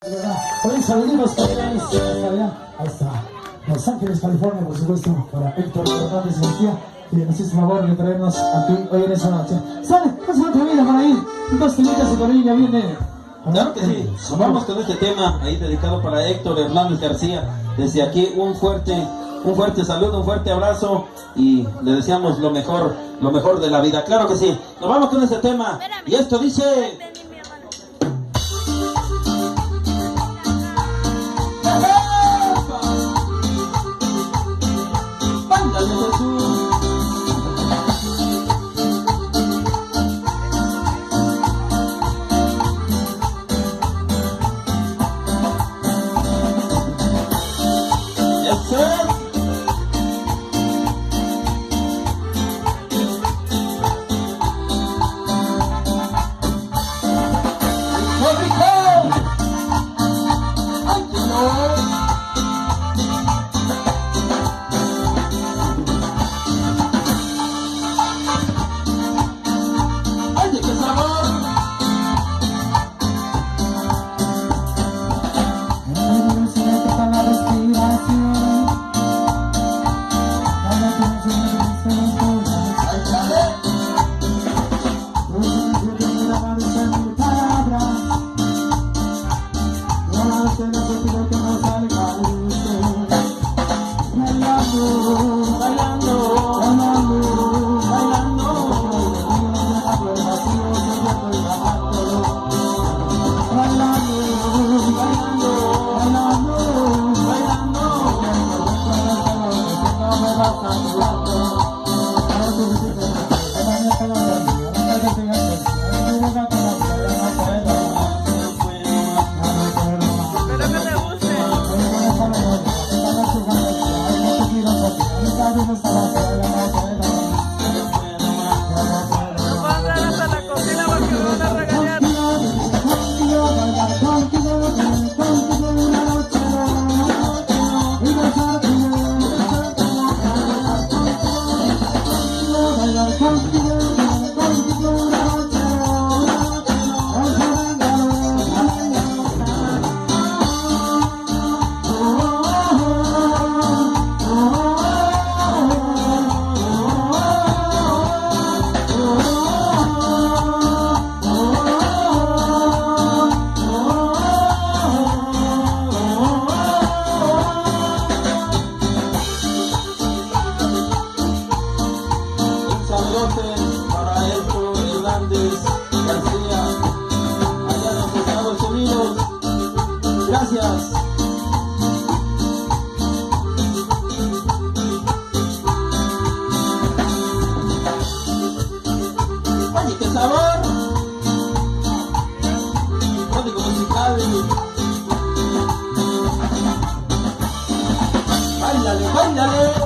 Hoy saludos cordiales hasta allá, hasta Los Ángeles, California, por supuesto, para Héctor Hernández García, que nos hizo favor de traernos aquí hoy en esa noche. Sale, pues otra vida por ahí, dos temitas y por ahí ya viene. Claro que sí, vamos con este tema ahí dedicado para Héctor Hernández García. Desde aquí un fuerte saludo, un fuerte abrazo y le deseamos lo mejor de la vida. Claro que sí, nos vamos con este tema y esto dice... Para Héctor Hernández García, allá en los Estados Unidos. Gracias. Oye, qué sabor. Código musical. Báilale, báilale.